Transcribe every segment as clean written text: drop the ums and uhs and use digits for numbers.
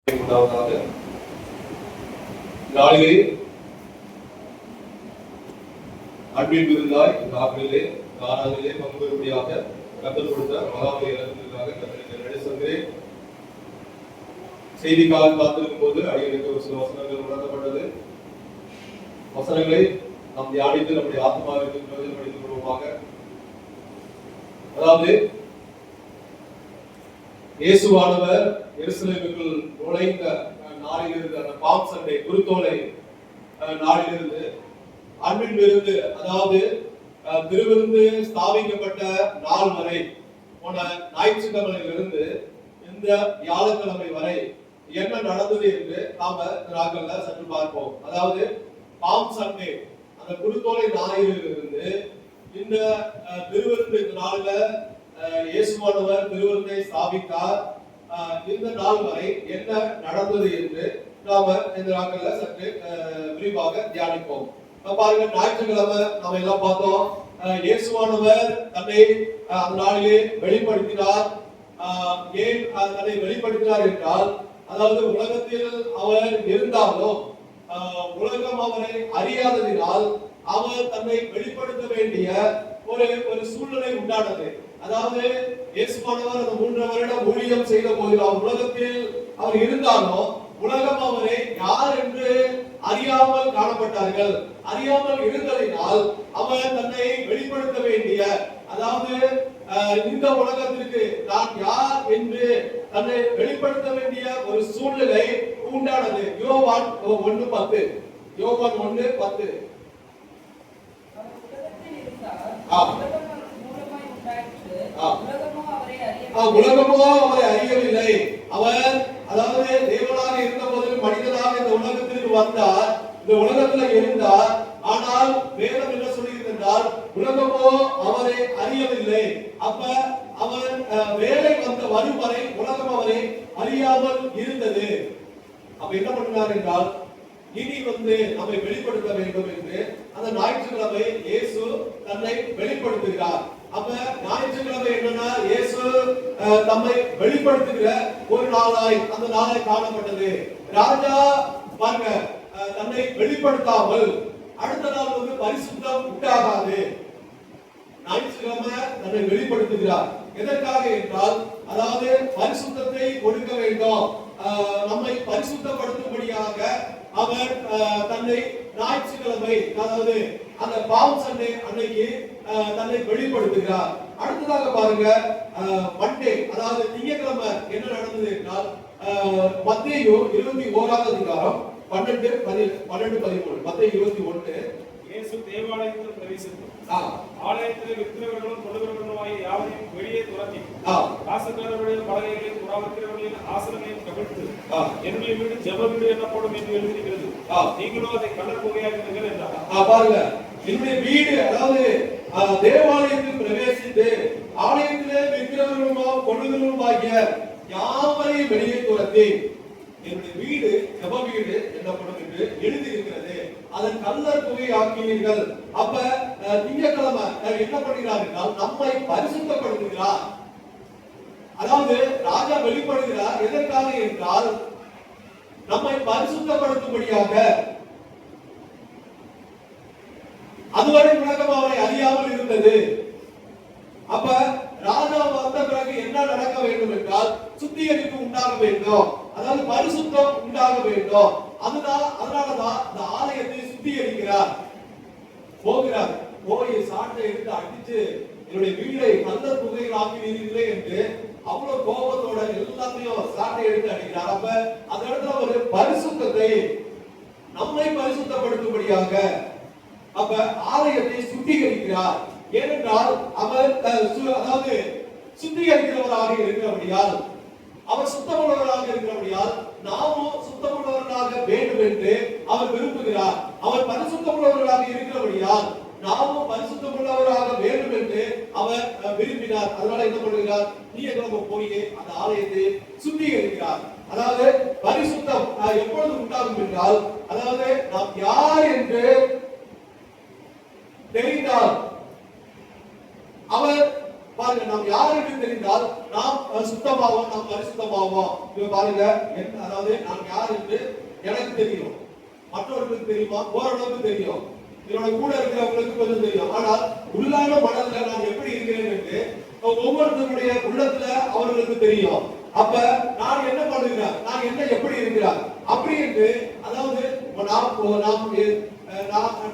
உண்டாவதாக. நாளிலே அன்பின் விருந்தாய் நாட்டிலே நானாவிலே பங்குபெறும்படியாக கத்தர் கொடுத்த மகாபலி இலக்கிற்காக கத்தருக்கு நன்றி சொல்கிறேன். செய்திக்காக காத்திருக்கும் போது அடியனுக்கு ஒரு சில வசனங்கள் உணர்த்தப்பட்டது. வசனங்களை நாம் தியானித்து நம்முடைய ஆத்மாவிற்கு பிரயோஜனப்படுத்திக் கொள்வோமாக. அதாவது இயேசுவானவர் எருசலேமுக்குள் நுழைந்த நாளிலிருந்து, அந்த பாம் சண்டே குருத்தோலை நாளிலிருந்து அன்பின் விருந்து, அதாவது திருவிருந்து ஸ்தாபிக்கப்பட்ட நாள் வரை, போன ஞாயிற்றுக்கிழமையிலிருந்து இந்த வியாழக்கிழமை வரை என்ன நடந்தது என்று நாம நாட்கள்ல சற்று பார்ப்போம். அதாவது பாம் சண்டே, அந்த குருத்தோலை ஞாயிறிலிருந்து இந்த திருவிருந்து நாள்ல இயேசுவானவர் திருவிருந்தை ஸ்தாபித்தார். இந்த நாள் வரை என்ன நடந்தது என்று நாம இந்த நாட்கள்ல சற்று விரிவாக தியானிப்போம். பாருங்க, ஞாயிற்றுக்கிழமை நாம எல்லாம் பார்த்தோம். இயேசுவானவர் தன்னை அந்த நாளிலே வெளிப்படுத்தினார். ஏன் தன்னை வெளிப்படுத்தினார் என்றால், அதாவது உலகத்தில் அவர் இருந்தாலும் உலகம் அவரை அறியாததினால் அவர் தன்னை வெளிப்படுத்த வேண்டிய ஒரு சூழ்நிலை உண்டானது. அதாவது இயேசுவானவர் அந்த 3 வருடம் ஊழியம் செய்த போது உலகத்தில் அவர் இருந்தாலும் உலகம் அவரை யார் என்று அறியாமல் காணப்பட்டார்கள். அறியாமல் இருந்ததினால் அவர் தன்னை வெளிப்படுத்த வேண்டிய, அதாவது இந்த உலகத்திற்கு நான் யார் என்று தன்னை வெளிப்படுத்த வேண்டிய ஒரு சூழ்நிலை உண்டானது. யோவான் 1:10, யோவான் 1:10. உலகமோ அவரை அறியவில்லை. அவர், அதாவது தேவனாக இருந்த போது மனிதனாக இந்த உலகத்திற்கு வந்தார், இந்த உலகத்துல இருந்தார். ஆனால் வேதம் என்ன சொல்லுகிறது என்றால், உலகமோ அவரை அறியவில்லை. அப்ப அவர் வேலை வரும் வரை உலகம் அவரை அறியாமல் இருந்தது. அப்ப என்ன பண்ணினார் என்றால், இனி நம்மை வெளிப்படுத்த வேண்டும் என்று அந்த ஞாயிற்றுக்கிழமை இயேசு தன்னை வெளிப்படுத்துகிறார். அப்ப ஞாயிற்றுக்கிழமை என்னன்னா, இயேசு தம்மை வெளிப்படுத்துகிற ஒரு நாளாய் அந்த நாளாய் காணப்பட்டது. ராஜா பாருங்க, தன்னை வெளிப்படுத்தாமல் அடுத்த நாள் பரிசுத்தம் உண்டாகாது. ஞாயிற்றுக்கிழமை தன்னை வெளிப்படுத்துகிறார். எதற்காக என்றால், அதாவது பரிசுத்தத்தை கொடுக்க வேண்டும், நம்மை பரிசுத்தப்படுத்தும்படியாக அவர் தன்னை ஞாயிற்றுக்கிழமை, அதாவது அந்த பாம் சண்டே அன்னைக்கு தன்னை வெளிப்படுத்துகிறார். அடுத்ததாக பாருங்க, மண்டே, அதாவது திங்கட்கிழமை என்ன நடந்தது என்றால், மத்தேயு 21வது அதிகாரம் 12-13. மத்தேயு 21. இயேசு தேவாலயத்தில் பிரவேசித்தார். ஆலயத்தில் விற்கிறவர்களும் கொள்ளுகிறவர்களுமாகிய யாவரையும் வெளியே துரத்தி, காசுக்காரர்களின் பலகைகளையும் புறாவிற்கிறவர்களின் ஆசனங்களையும் கவிழ்த்து, என்னுடைய வீடு ஜெப வீடு எனப்படும் என்று எழுதியிருக்கிறது, நீங்களும் அதை கள்ளர் புகையாகிறீர்கள் என்றார். பாருங்க, என்னுடைய வீடு, அதாவது தேவாலயத்தில் பிரவேசித்து ஆலயத்திலே விற்கிறவர்களும் கொள்ளுகிறவர்களுமாகிய யாவரையும் வெளியே துரத்தி, என்னுடைய வீடு ஜெப வீடு எனப்படும் என்று எழுதியிருக்கிறது, அதன் கள்ளர் புகை ஆக்கினீர்கள். அப்ப திங்கட்கிழமை என்ன பண்ணுகிறார் என்றால், நம்மை பரிசுத்தப்படுத்துகிறார். அதாவது ராஜா வெளிப்படுகிறார். எதற்காக என்றால், நம்மை பரிசுத்தப்படுத்தும்படியாக. அதுவரை உலகம் அவரை அறியாமல் இருந்தது. அப்ப ராஜா வந்த பிறகு என்ன நடக்க வேண்டும் என்றால், சுத்திகரிப்பு உண்டாக வேண்டும், அதாவது பரிசுத்தம் உண்டாக வேண்டும். அதனாலதான் இந்த ஆலயத்தை சுத்திகரிக்கிறார். போகிறார், போய் சாட்டை எடுத்து அடிச்சு, என்னுடைய வீடை கள்ளர் புகையில் ஆக்கினீர்களே என்று அவ்வளவு கோபத்தோட எல்லாத்தையும் சாட்டை எடுத்து அடிக்கிறார். அப்ப அந்த இடத்துல ஒரு பரிசுத்தத்தை, நம்மை பரிசுத்தப்படுத்தும்படியாக அப்ப ஆலயத்தை சுத்திகரிக்கிறார். ஏனென்றால் அவர் அதாவது சுத்திகரிக்கிறவராக இருக்கிறபடியால், அவர் சுத்தமுள்ளவராக இருக்கிறபடியால் நாமும் சுத்தமுள்ளவர்களாக வேண்டும் என்று அவர் விரும்புகிறார். அவர் பரிசுத்தமுள்ளவர்களாக இருக்கிறபடியால் நாமும் பரிசுத்தமுள்ளவராக வேண்டும் என்று அவர் விரும்பினார். அதனால என்ன பண்ணுகிறார், திங்கட்கிழமை போய் அந்த ஆலயத்தை சுத்திகரிக்கிறார். அதாவது பரிசுத்தம் எப்பொழுது உண்டாகும் என்றால், அதாவது நாம் யார் என்று தெரிந்தால், அவர் பாருங்க நாம் யார் என்று தெரிந்தால் நாம் சுத்தமாவோம், நாம் பரிசுத்தமாவோம். இப்ப பாருங்க அதாவது நான் யார் என்று எனக்கு தெரியும், மற்றவர்களுக்கு தெரியுமா? ஓரளவுக்கு தெரியும், என்னோட கூட இருக்கிறவங்களுக்கு கொஞ்சம் தெரியும். ஆனால் உள்ளான மனதில் நான் எப்படி இருக்கிறேன் என்று ஒவ்வொருத்தருடைய உள்ளத்துல அவர்களுக்கு தெரியும். அப்ப நான் என்ன பண்ணுகிறேன், நான் என்ன எப்படி இருக்கிறேன் அப்படி என்று அதாவது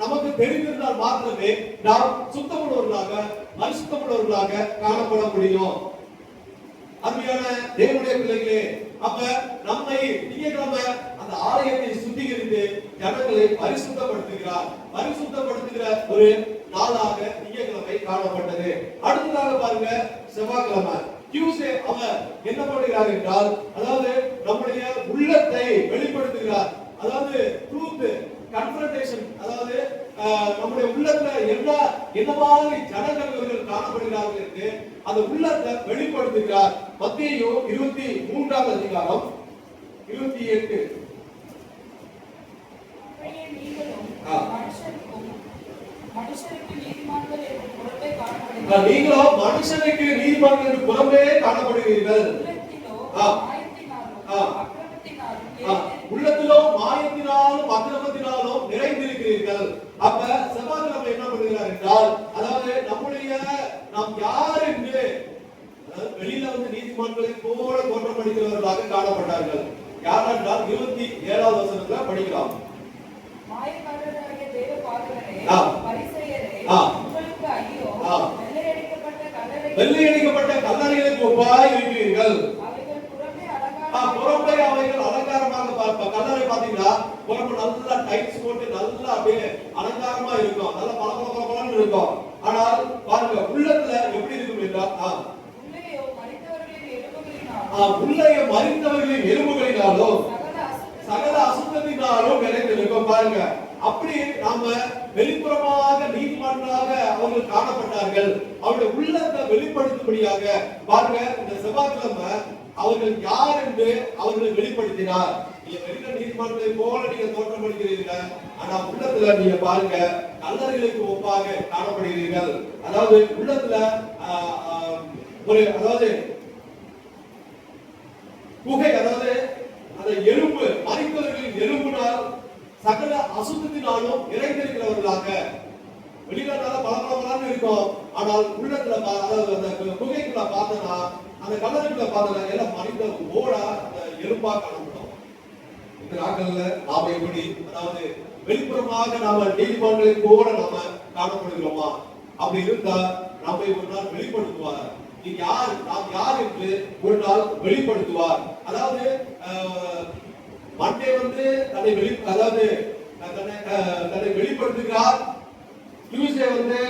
நமக்கு தெரிந்திருந்தால் மாத்திரமே நாம் சுத்தமுள்ளவர்களாக பரிசுத்தமுள்ளவர்களாக காணப்பட முடியும். அருமையான தேவனுடைய பிள்ளைகளே, அப்ப நம்மை திங்கட்கிழமை அந்த ஆலயத்தை சுத்திகரித்து ஜனங்களை பரிசுத்தப்படுத்துகிற ஒரு நாளாக திங்கட்கிழமை காணப்பட்டது. அடுத்ததாக பாருங்க செவ்வாய்க்கிழமை டியூஸ்டே அவர் என்ன பண்ணுகிறார் என்றால் அதாவது நம்முடைய உள்ளத்தை வெளிப்படுத்துகிறார். அதாவது ட்ரூத் கன்ஃபரன்டேஷன், அதாவது நம்முடைய உள்ளத்துல என்ன மாதிரி ஜனங்கள் காணப்படுகிறார்கள் என்று அந்த உள்ளத்தை வெளிப்படுத்துகிறார். மத்தேயு 23ஆம் அதிகாரம் 28. நீங்களும் மனுஷனுக்கு நீதிமான்கள் என்று புறம்பே காணப்படுகிறீர்கள், உள்ளத்திலோ மாயத்தினாலும் அக்கிரமத்தினாலும் நிறைந்திருக்கிறீர்கள். அப்ப செவ்வாய்க்கிழமை என்ன பண்ணுகிறார் என்றால் அதாவது நாம் யார் என்று வெளியில வந்து நீதிமான்களை போல தோற்றமளிக்கிறவர்களாக காணப்பட்டார்கள். யார் என்றால் 27வது வசனத்துல படிக்கலாம். வெள்ளையடிக்கப்பட்ட கல்லறைகளுக்கு ஒப்பாய் இருக்கிறீர்கள். புறம்பை அவைகள் அலங்காரமாக பார்ப்போம். கல்லறை பாத்தீங்கன்னா புறம்பு நல்லா டைல்ஸ் போட்டு நல்லா அப்படியே அலங்காரமா இருக்கும், நல்லா பளபளன்னு இருக்கும். ஆனால் பாருங்க உள்ளத்துல எப்படி இருக்கும் என்றால் உள்ளே மறித்தவர்களின் எலும்புகளினாலும் சகல அசுத்தத்தினாலும் நிறைந்திருக்கும். பாருங்க அப்படி நாம வெளிப்புறமாக நீதிமான்களாக அவர்கள் காணப்பட்டார்கள். அவருடைய உள்ளத்தை வெளிப்படுத்தும்படியாக பாருங்க இந்த செவ்வாய்க்கிழமை அவர்கள் யார் என்று அவர்களை வெளிப்படுத்தினார். நீங்க வெளியில நீதிமன்றத்தை போல நீங்க தோற்றமளிக்கிறீர்கள், ஆனா உள்ளத்துல நீங்க பாருங்க கல்லறைகளுக்கு ஒப்பாக காணப்படுகிறீர்கள். அதாவது உள்ளத்துல அதாவது குகை, அதாவது அந்த எலும்பு மறித்தவர்களின் எலும்பினால் சகல அசுத்தத்தினாலும் நிறைந்திருக்கிறவர்களாக. வெளியில பலபலன்னு இருக்கும், ஆனால் உள்ளத்துல அதாவது அந்த குகைக்குள்ள பார்த்தனா அந்த கல்லறைக்குள்ள பார்த்தனா எல்லாம் மனித ஓடா அந்த எலும்பா காணப்படும். இந்த நாட்கள்ல நாம எப்படி அதாவது வெளிப்புறமாக நாம நீதிமன்றங்களை கூட நாம காணப்படுகிறோமா? அப்படி இருந்தா நம்மை ஒரு நாள் வெளிப்படுத்துவார். நீங்க யார், நாம் யார் என்று ஒரு நாள் வெளிப்படுத்துவார். அதாவது மண்டே வந்து தன்னை வெளிப்படுத்துகிறார். டியூஸ்டே வந்து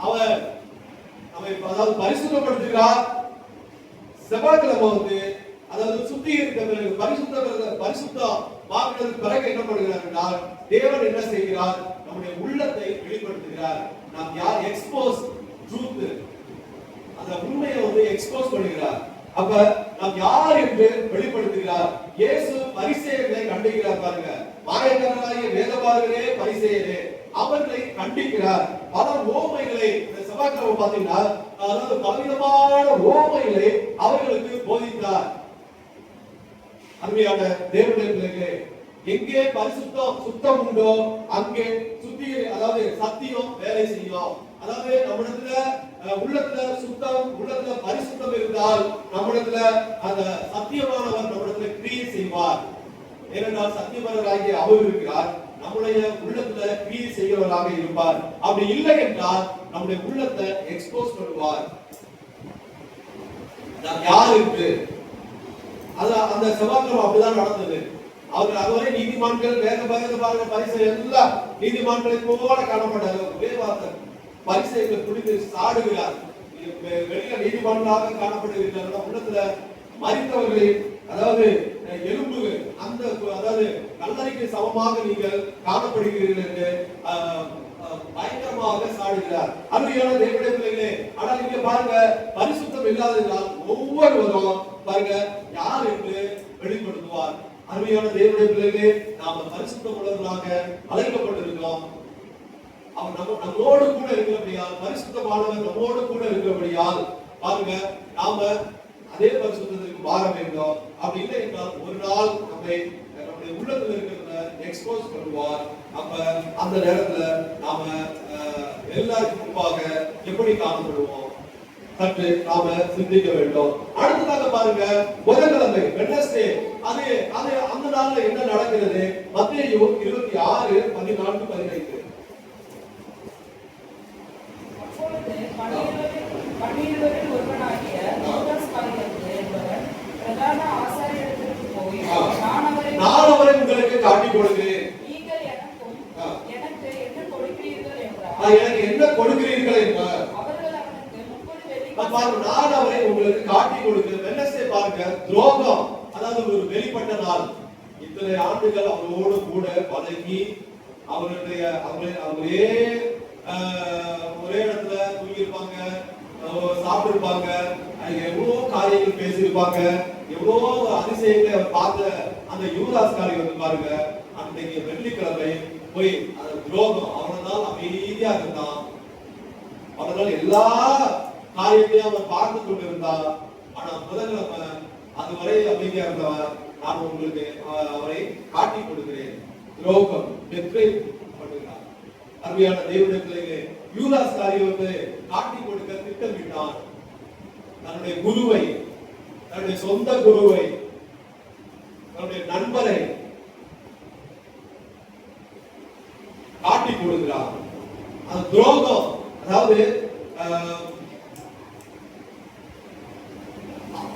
அவர் நம்மை அதாவது பரிசுத்தப்படுத்துகிறார். செவ்வாய்க்கிழமை வந்து அதாவது சுத்திகரித்த பிறகு பரிசுத்தம் வாக்குறதுக்கு பிறகு என்ன பண்ணுகிறார் என்றால் தேவன் என்ன செய்கிறார், நம்முடைய உள்ளத்தை வெளிப்படுத்துகிறார். நாம் யார் எக்ஸ்போஸ் ட்ரூத், அந்த உண்மையை வந்து எக்ஸ்போஸ் பண்ணுகிறார். அப்ப நாம் யார் என்று வெளிப்படுத்துகிறார். இயேசு பரிசேயர்களை கண்டிக்கிறார். பாருங்க, மாயக்காரராகிய வேதபாரகரே பரிசேயரே அவர்களை கண்டிக்கிறார். பல ஓமைகளை இந்த செவ்வாய்க்கிழமை பார்த்தீங்கன்னா அதாவது பலவிதமான ஓமைகளை அவர்களுக்கு போதித்தார். அருமையான தேவனுடைய பிள்ளைகளே, எங்கே சுத்தம் உண்டோ அங்கே அதாவது சத்தியம் வேலை செய்யும். அதாவது நம்மிடத்துல உள்ளத்துல சுத்தம், உள்ளத்துல பரிசுத்தம் இருந்தால் நம்மிடத்துல அந்த சத்தியமானவர் நம்மிடத்துல கிரியை செய்வார். ஏனென்றால் சத்தியமானவராகிய அவர் இருக்கிறார், நம்முடைய உள்ளத்துல கிரியை செய்கிறவராக இருப்பார். அப்படி இல்லை என்றால் நம்முடைய உள்ளத்தை எக்ஸ்போஸ் பண்ணுவார். யார் இருக்கு அந்த செவ்வாய்க்கிழமை அப்படிதான் நடந்தது. அவர் அதுவரை நீதிமான்கள் பரிசு எல்லா நீதிமான்களை போல காணப்பட்டார்கள். ஒரே வார்த்தை பரிசைகள் குடித்து சாடுகிறார். வெளியில நீதிமன்றாக காணப்படுகிறார்கள். உள்ளத்துல மறித்தவர்களை அதாவது எலும்பு அந்த அதாவது கல்லறைக்கு சமமாக நீங்கள் காணப்படுகிறீர்கள் என்று பயங்கரமாக சாடுகிறார். அருமையான தேவனுடைய பிள்ளைகளே, ஆனால் இங்க பாருங்க பரிசுத்தம் இல்லாததால் ஒவ்வொருவரும் பாருங்க யார் என்று வெளிப்படுத்துவார். அருமையான தேவனுடைய பிள்ளைகளே, நாம பரிசுத்தம் உள்ளவர்களாக அழைக்கப்பட்டிருக்கிறோம். அவர் நம்மோடு கூட இருக்கிறபடியால், பரிசுத்தமானவர் நம்மோடு கூட இருக்கிறபடியால் பாருங்க, நாம அதே பரிசுத்தத்துக்கு மாற வேண்டும். அப்படி இல்லை என்றால் ஒரு நாள் நம்முடைய உள்ளத்துல இருக்கிறத எக்ஸ்போஸ் பண்ணுவார். அப்ப அந்த நேரத்துல நாம எல்லாருக்கும் முன்பாக எப்படி காணப்படுவோம் சற்று நாம சிந்திக்க வேண்டும். அடுத்ததாக பாருங்க, புதன்கிழமை வெட்னஸ்டே, அது அது அந்த நாள்ல என்ன நடக்கிறது? மத்தேயு 26:14-15. பன்னிருவரில் ஒருவனாகிய யூதாஸ் காரியத்து என்பவன் பிரதான ஆசாரியரிடத்திற்கு போய், நான் அவரை உங்களுக்கு காட்டிக் கொடுக்கிறேன். நீங்கள் எனக்கு என்ன கொடுக்கிறீர்கள் என்றார். எனக்கு என்ன கொடுக்கிறீர்கள் என்றார். அவர்கள் அவனுக்கு 30 வெள்ளி பாருங்க, நான் அவரை உங்களுக்கு காட்டிக் கொடுக்கிறேன். வெட்னஸ்டே பாருங்க, துரோகம், அதாவது ஒரு வெளிப்பட்ட நாள். இத்தனை ஆண்டுகள் அவரோடு கூட பழகி அவருடைய அவரே ஒரே இடத்துல தூங்கியிருப்பாங்க, சாப்பிட்டிருப்பாங்க, எவ்வளவு காரியங்கள் பேசியிருப்பாங்க, எவ்வளவு அதிசயங்களை அவர் பார்த்த அந்த யூதாஸ் காரியம் வந்து பாருங்க, அன்றைக்கு வெள்ளிக்கிழமை போய் அந்த துரோகம், அவனால் அமைதியா இருந்தான். அவனால் எல்லா காரியத்தையும் அவன் பார்த்து கொண்டிருந்தான். ஆனா புதன்கிழமை அதுவரை அமைதியா இருந்தவன், நான் உங்களுக்கு அவரை காட்டி கொடுக்கிறேன். துரோகம் பண்ணுகிறார். அருமையான தேவனுடைய பிள்ளைகளே, யூதாஸ் காரியத்தை காட்டி கொடுக்க திட்டமிட்டான். தன்னுடைய குருவை, தன்னுடைய சொந்த குருவை, தன்னுடைய நண்பரை காட்டி கொடுக்கிறார். அந்த துரோகம், அதாவது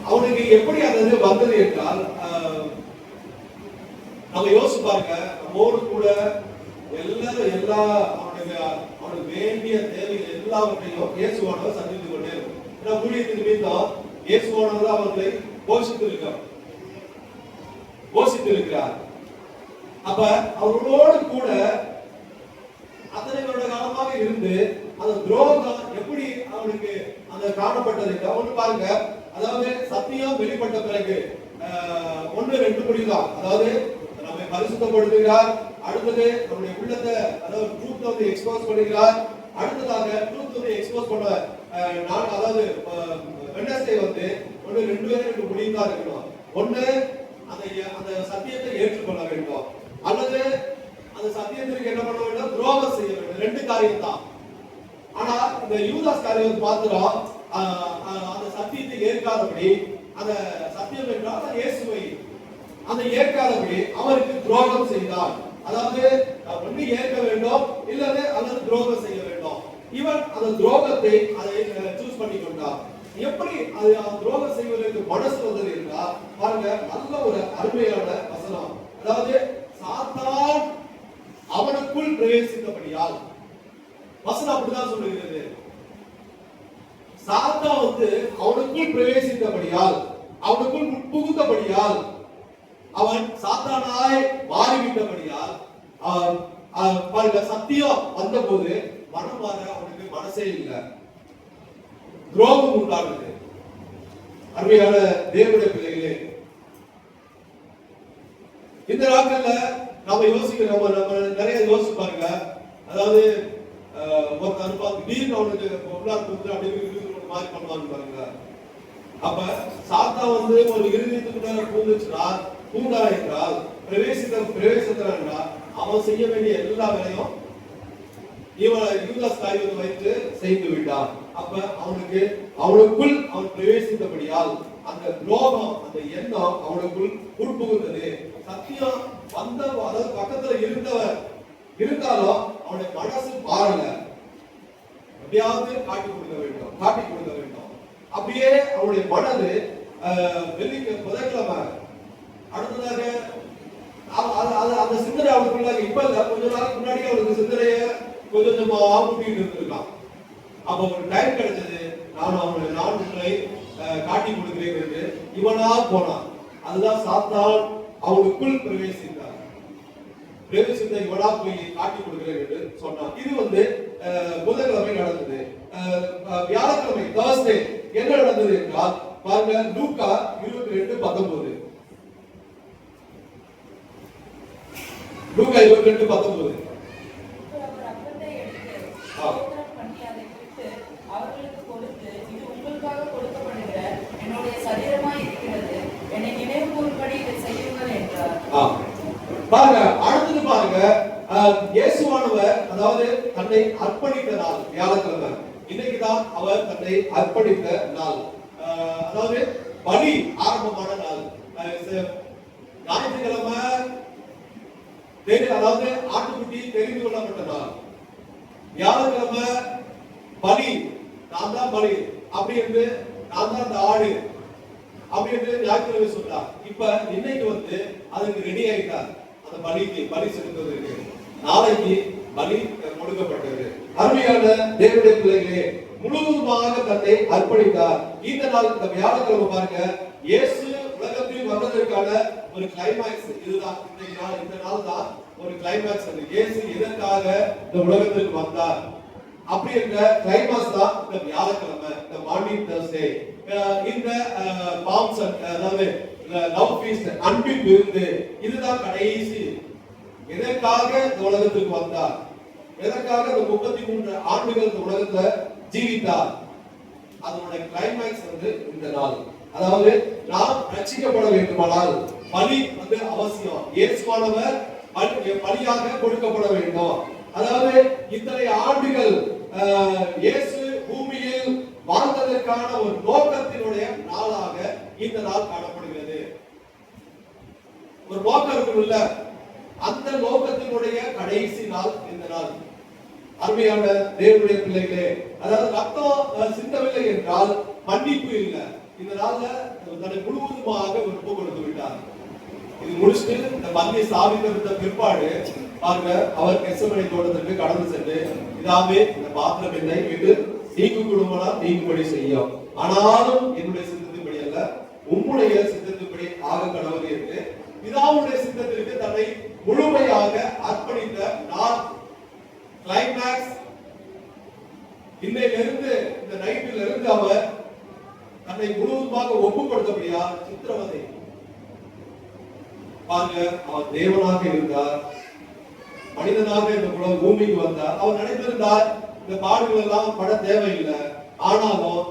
அவனுக்கு எப்படி அது வந்தது என்றால், நம்ம யோசிச்சு பாருங்க, நம்மோடு கூட அவனுக்கு வேண்டிய தேவைகள் எல்லாவற்றையும் இயேசுவானவர் சந்தித்து கொண்டே இருக்கும். ஏன்னா ஊழியத்தின் மீதும் இயேசுவானவர் அவர்களை போஷித்திருக்கிறார். அப்ப அவர்களோடு கூட அத்தனை வருட காலமாக இருந்து அந்த துரோகம் எப்படி அவனுக்கு அந்த காணப்பட்டது அவனு பாருங்க. அதாவது சத்தியம் வெளிப்பட்ட பிறகு 1-2 முடிதான். அதாவது நம்மை பரிசுத்தப்படுத்துகிறார். அடுத்தது நம்முடைய உள்ளத்தை, அதாவது ட்ரூத் வந்து எக்ஸ்போஸ் பண்ணுகிறார். அடுத்ததாக ட்ரூத் வந்து எக்ஸ்போஸ் பண்ண அதாவது வெட்னஸ்டே வந்து 1-2 முடிவுதான் இருக்கணும். ஒண்ணு அந்த சத்தியத்தை ஏற்றுக்கொள்ள வேண்டும், அல்லது அந்த சத்தியத்திற்கு என்ன பண்ண வேண்டும், துரோகம் செய்ய வேண்டும். 2 காரியம் தான். ஆனா இந்த யூதாஸ் காரியம் மாத்திரம் அந்த சத்தியத்தை ஏற்காதபடி, அந்த சத்தியம் என்றால் இயேசுவை அந்த ஏற்காதபடி அவருக்கு துரோகம் செய்தார். அதாவது ஒன்று ஏற்க வேண்டும், இல்லது அல்லது துரோகம் செய்ய வேண்டும். இவன் அந்த துரோகத்தை அதை சூஸ் பண்ணி கொண்டார். எப்படி அது துரோகம் செய்வதற்கு மனசு வந்தது என்றால் பாருங்க, நல்ல ஒரு அருமையான வசனம். அதாவது சாத்தான் அவனுக்குள் பிரவேசித்தபடியால், வசனம் அப்படிதான் சொல்லுகிறது. சாத்தான் வந்து அவனுக்குள் பிரவேசித்தபடியால், அவனுக்குள் புகுந்தபடியால், அவன் சாத்தானாய் மாறிவிட்டபடியால் பாருங்க, சத்தியம் வந்த போது மனம் மாற அவனுக்கு மனசே இல்லை, துரோகம் உண்டானது. அருமையான தேவனுடைய பிள்ளைகளே, இந்த நாட்கள்ல நாம யோசிக்கிறோம், நம்ம நிறைய யோசிச்சு பாருங்க. அதாவது ஒருத்தர் திடீர்னு அவனுக்கு பொருளாதார கொடுத்து அப்படி மாதிரி பண்ணுவாங்க பாருங்க. அப்ப சாத்தா வந்து ஒரு இருதயத்துக்குள்ள பூந்தா என்றால் பிரவேசத்தில் என்றால் அவன் செய்ய வேண்டிய எல்லா வேலையும் இவன் யூதாஸ் காரியத்தை வைத்து செய்து விட்டான். அப்ப அவனுக்குள் அவன் பிரவேசித்தபடியால் அந்த துரோகம், அந்த எண்ணம் அவனுக்குள் உட்புகுந்தது. சத்தியம் வந்த, அதாவது பக்கத்துல இருந்தாலும் அவனுடைய மனசு மாறல. எப்படியாவது காட்டி கொடுக்க வேண்டும். அப்படியே அவனுடைய மனது புதன்கிழமை அடுத்ததாக அந்த சிந்தனை அவனுக்குள்ள இப்ப இல்ல, கொஞ்ச நாளைக்கு முன்னாடி அவனுக்கு சிந்தனைய கொஞ்சமா கூட்டிட்டு இருந்திருக்கான். அப்ப ஒரு டைம் கிடைச்சது, நான் அவனுடைய நான்குகளை காட்டி கொடுக்கிறேன் என்று இவனா போனான். அதுதான் சாத்தான் அவனுக்குள் பிரவேசித்த இவனா போய் காட்டி கொடுக்கிறேன் என்று சொன்னான். இது வந்து புதன்கிழமை நடந்தது. வியாழக்கிழமை தர்ஸ்டே என்ன நடந்தது என்றால் பாருங்க, லூக்கா 22:19. லூக்கா 22:19. அவர்களுக்கு கொடுத்து, இது உங்களுக்காக பாருங்க, அடுத்தது பாருங்க, இயேசுவானவர் அதாவது தன்னை அர்ப்பணித்த நாள் வியாழக்கிழமை. இன்னைக்குதான் அவர் தன்னை அர்ப்பணித்த நாள், அதாவது பலி ஆரம்பமான நாள். ஞாயிற்றுக்கிழமை அதாவது ஆட்டுக்குட்டி தெரிந்து கொள்ளப்பட்ட நாள். வியாழக்கிழமை பலி, நான் தான் பலி அப்படி என்று, நான் தான் அந்த ஆடு அப்படி என்று ஞாயிற்றுக்கிழமை சொன்னார். இப்ப இன்னைக்கு வந்து அதுக்கு ரெடி ஆயிட்டார், அந்த பலிக்கு பலி செலுத்துவதற்கு. நாளைக்கு பலி கொடுக்கப்பட்டது. அருமையான தேவனுடைய பிள்ளைகளே, முழுவதுமாக தன்னை அர்ப்பணித்தார். இந்த நாள், இந்த வியாழக்கிழமை பாருங்க, இயேசு உலகத்தில் வந்ததற்கான ஒரு கிளைமாக்ஸ் இதுதான். இந்த நாள் தான் ஒரு கிளைமாக்ஸ். இயேசு எதற்காக இந்த உலகத்துக்கு வந்தார் அப்படி என்ற கிளைமாக்ஸ் தான் இந்த வியாழக்கிழமை, இந்த மார்னிங் தர்ஸ்டே. இந்த பாம்ஸ், அதாவது லவ் ஃபீஸ்ட், அன்பின் விருந்து, இதுதான் கடைசி. எதற்காக இந்த உலகத்துக்கு வந்தார், எதற்காக இந்த 33 ஆண்டுகள் இந்த உலகத்துல ஜீவித்தார், அதனுடைய கிளைமாக்ஸ் வந்து இந்த நாள். அதாவது நாம் ரட்சிக்கப்பட வேண்டுமானால் பலி வந்து அவசியம். இயேசுவானவர் பலியாக கொடுக்கப்பட வேண்டும். அதாவது இத்தனை ஆண்டுகள் இயேசு பூமியில் வாழ்ந்ததற்கான ஒரு நோக்கத்தினுடைய நாளாக இந்த நாள் காணப்படுகிறது. ஒரு நோக்கம் இருக்குல்ல, அந்த நோக்கத்தினுடைய கடைசி நாள் இந்த நாள். அருமையான தேவனுடைய பிள்ளைகளே, அதாவது ரத்தம் சிந்தவில்லை என்றால் மன்னிப்பு இல்லை. இந்த நாள்ல தன்னை முழுவதுமாக ஒப்பு கொடுத்து விட்டார். இது முடிச்சுட்டு இந்த பந்தியை சாதித்த பிற்பாடு பாருங்க, அவர் கெத்செமனே தோட்டத்திற்கு கடந்து சென்று, இதாவே இந்த பாத்திரம் என்னை விட்டு நீக்கு குடும்பனா நீக்கும்படி செய்யும், ஆனாலும் என்னுடைய சித்தத்தின்படி அல்ல உம்முடைய சித்தத்தின்படி ஆக கடவுள் என்று பிதாவுடைய சித்தத்திற்கு தன்னை முழுமையாக அர்ப்பணித்த நாள் கிளைமாக்ஸ். இன்னையிலிருந்து, இந்த நைட்டில் இருந்து அவர் தன்னை முழுவதுமாக ஒப்பு கொடுத்தபடியா சித்திரவதை. பாருங்க, அவர் தேவனாக இருந்தார், மனிதனாக இந்த பூமிக்கு வந்தார். அவர் நினைத்திருந்தார் இந்த பாடுகள் எல்லாம் பட தேவையில்லை, ஆனாலும்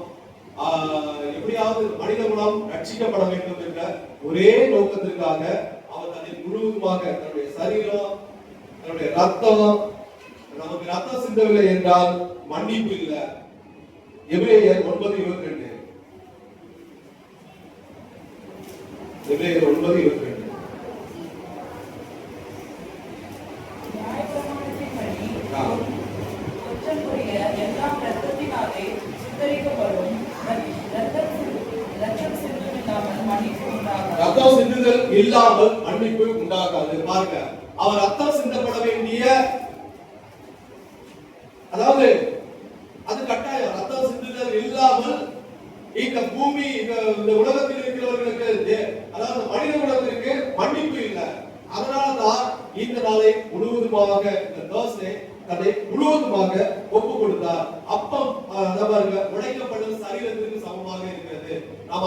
எப்படியாவது மனித குலம் ரட்சிக்கப்பட வேண்டும் என்ற ஒரே நோக்கத்திற்காக அவர் தன்னை முழுவதுமாக, தன்னுடைய சரீரம், தன்னுடைய ரத்தம், நமக்கு ரத்தம் சிந்தவில்லை என்றால் மன்னிப்பு இல்லை. எபிரேயர் 9:22, எபிரேயர் 9:22. ரத்தம் சிந்துதல் இல்லாமல் மன்னிப்பு உண்டாகாது. பாருங்க, அவர் ரத்தம் சிந்தப்பட வேண்டிய, அதாவது அது கட்டாயம். ரத்தம் சிந்துதல் இல்லாமல் இந்த பூமி, இந்த உலகத்தில் இருக்கிறவர்களுக்கு, அதாவது மனித குலத்திற்கு மன்னிப்பு இல்லை. அதனால்தான் இந்த நாளை முழுவதுமாக, இந்த தர்ஸ்டே தன்னை முழுவதுமாக ஒப்பு கொடுத்தார். அப்பம் பாருங்க, உடைக்கப்படும் சரீரத்திற்கு சமமாக இருக்கிறது. நம்ம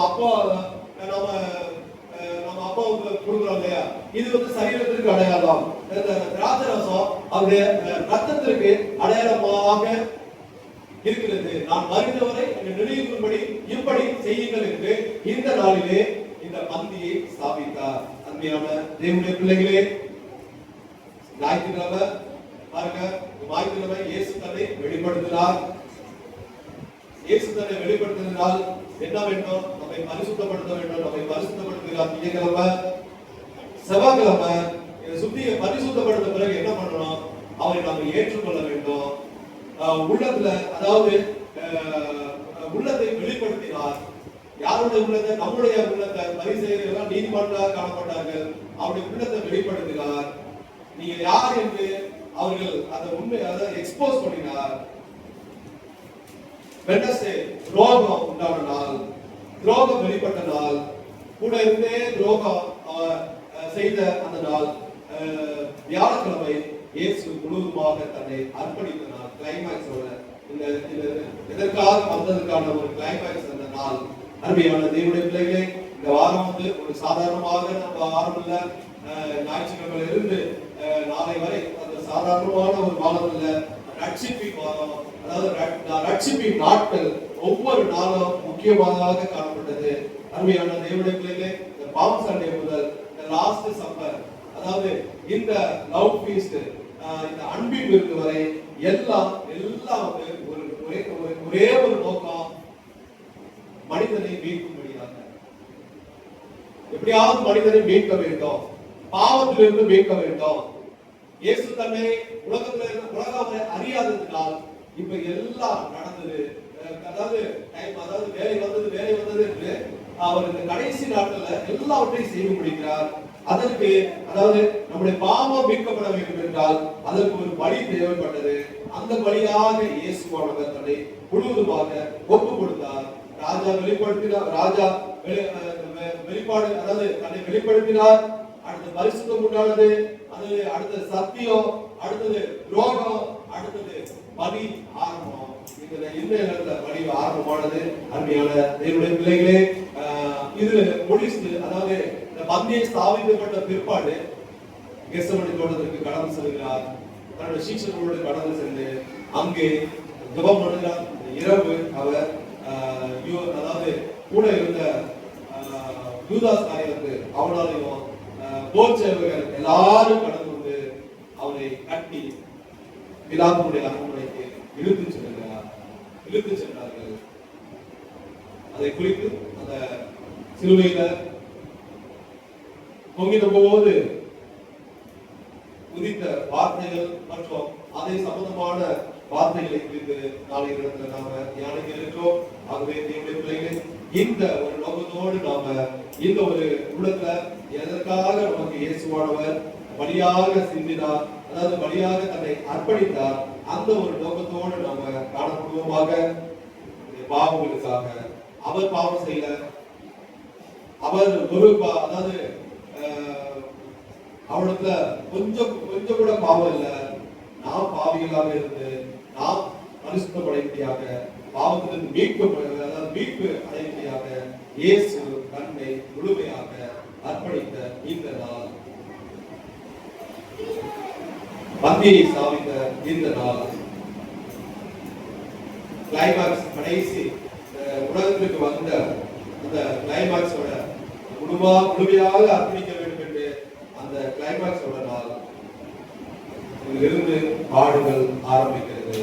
அப்பாவுக்கு கொடுக்குறோம் இல்லையா, இது வந்து சரீரத்திற்கு அடையாளம். திராட்சை ரசம் அது ரத்தத்திற்கு அடையாளமாக இருக்கிறது. நான் மறித்தவரை நினைவுபடி இப்படி செய்யுங்கள் என்று இந்த நாளிலே இந்த பந்தியை ஸ்தாபித்தார். அன்மையான தேவனுடைய பிள்ளைகளே, ஞாயிற்றுக்கிழமை பாருங்க, ஞாயிற்றுக்கிழமை இயேசு தன்னை வெளிப்படுத்தினார். இயேசு தன்னை வெளிப்படுத்தினால் என்ன வேண்டும்? நம்மை பரிசுத்தப்படுத்த வேண்டும். நம்மை பரிசுத்தப்படுத்துகிறார். திங்கட்கிழமை, செவ்வாய்க்கிழமை பரிசுத்தப்படுத்த பிறகு என்ன பண்ணணும்? அவரை நாம் ஏற்றுக்கொள்ள வேண்டும். உள்ளத்துல, அதாவது உள்ளத்தை வெளிப்படுத்தினார். யாருடைய உள்ளத்தை? நம்முடைய உள்ளத்தை. பரிசேயர்கள் நீதிமன்றாக காணப்பட்டார்கள். அவருடைய உள்ளத்தை வெளிப்படுத்தினார். நீங்க யார் என்று அவர்கள் அந்த உண்மையை எக்ஸ்போஸ் பண்ணினார். வெட்னஸ்டே துரோகம் உண்டான நாள், துரோகம் வெளிப்பட்ட நாள், கூட இருந்தே துரோகம் செய்த அந்த நாள். வியாழக்கிழமை இயேசு முழுவதுமாக தன்னை அர்ப்பணித்த நாள். கிளைமாக்ஸோட இந்த இதற்காக வந்ததற்கான ஒரு கிளைமாக்ஸ் அந்த நாள். அருமையான தேவனுடைய பிள்ளைகளே, இந்த வாரம் வந்து ஒரு சாதாரணமாக நம்ம வாரம் இல்ல, ஞாயிற்றுக்கிழமையில இருந்து நாளை வரை அந்த சாதாரணமான ஒரு வாரத்துல ரட்சிப்பின் வாரம், அதாவது ரட்சிப்பின் நாட்கள் ஒவ்வொரு நாளும் முக்கியமாக காணப்பட்டது. அருமையான தேவனுடைய பிள்ளைகளே, இந்த பாம் சண்டே முதல் இந்த லாஸ்ட் சப்பர், அதாவது இந்த லவ் ஃபீஸ்ட், இந்த அன்பின் விருந்து வரை எல்லாம் வந்து ஒரே ஒரு நோக்கம், மனிதனை மீட்கும்படியாக. எப்படியாவது மனிதனை மீட்க வேண்டும், பாவத்திலிருந்து மீட்க வேண்டும். இயேசு தன்னை உலகம் அறியாததுனால் இப்ப எல்லாம் நடந்தது. அதாவது வேலை வந்தது என்று அவர் இந்த கடைசி நாட்கள்ல எல்லாவற்றையும் செய்து முடிக்கிறார். அதற்கு, அதாவது நம்முடைய பாவம் மீட்கப்பட வேண்டும் என்றால் அதற்கு ஒரு வழி தேவைப்பட்டது. அந்த வழியாக இயேசுவானவர் தன்னை முழுவதுமாக ஒப்பு கொடுத்தார். ராஜா வெளிப்பாடு, அதாவது தன்னை வெளிப்படுத்தினார். அடுத்த பரிசுத்தம் உண்டானது, அது அடுத்த சத்தியம், அடுத்தது துரோகம், அடுத்தது பலி ஆரம்பம். இந்த இடத்துல பலி ஆரம்பமானது. அருமையான தேவனுடைய பிள்ளைகளே, இது முடிச்சு, அதாவது இந்த பந்தியை ஸ்தாபிக்கப்பட்ட பிற்பாடு கெத்செமனே தோட்டத்திற்கு கடந்து செல்கிறார். தன்னுடைய சீஷர்களோடு கடந்து சென்று அங்கே ஜெபம் பண்ணுகிறார். இரவு அவர் அதாவது கூட இருந்த யூதாஸ் காரியத்து அவனாலையும் போர் சேவகர் எல்லாரும் கடந்து வந்து அவரை கட்டி பிலாத்துடைய அரண்மனைக்கு இழுத்து சென்றார்கள். அதை குறித்து அந்த சிலுவையில தொங்கின போது உதித்த வார்த்தைகள் மற்றும் அதை சம்பந்தமான வார்த்தைகளை குறித்து நாளைய இடத்துல நாம தியானிக்க இருக்கிறோம். ஆகவே தேவனுடைய பிள்ளைகளே, இந்த ஒரு நோக்கத்தோடு நாம இந்த ஒரு உள்ளத்துல எதற்காக நமக்கு இயேசுவானவர் பலியாக சிந்தினார், அதாவது பலியாக தன்னை அர்ப்பணித்தார், அந்த ஒரு நோக்கத்தோடு நாம காணப்படுவோமாக. பாவங்களுக்காக அவர் பாவம் செய்யல, அவர் ஒரு அதாவது அவனுக்கு கொஞ்சம் கூட பாவம் இல்லை. நாம் பாவிகளாக இருந்து நாம் பரிசுத்தப்படையாக பாவத்திலிருந்து மீட்பு அடைவதாக இயேசு தன்னை முழுமையாக அர்ப்பணித்த இந்த நாள், பந்தியை சாதித்த இந்த நாள், கிளைமாக்ஸ், கடைசி உலகத்திற்கு வந்த அந்த கிளைமாக்ஸோட முழுமையாக அர்ப்பணிக்க வேண்டும் என்று அந்த கிளைமாக்ஸோட நாள். இதிலிருந்து பாடுகள் ஆரம்பிக்கிறது.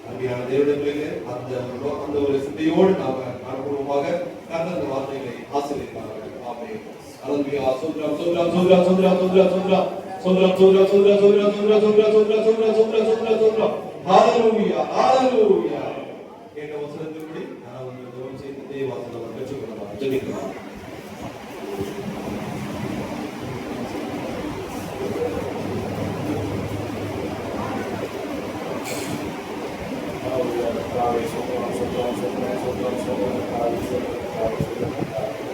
அருமையான தேவனுடைய அந்த ஒரு சிந்தையோடு நாம அனுபவமாக கர்த்தர் வார்த்தைகளை ஆசீர்வதிப்பார்கள். ஆமென். அல்லேலூயா. சோத்ரம் சோத்ரம் சோத்ரம் சோத்ரம் சோத்ரம் சோத்ரம் சோத்ரம் சோத்ரம் சோத்ரம் சோத்ரம் சோத்ரம் சோத்ரம் சோத்ரம் சோத்ரம் சோத்ரம் சோத்ரம் சோத்ரம். ஹalleluya ஹalleluya. கேட்ட வசனத்தின்படி நான் ஜெபம் செய்து தேவவாசனை பெற்றுக்கொள்ளலாம். ஜெபிக்கலாம். Hallelujah.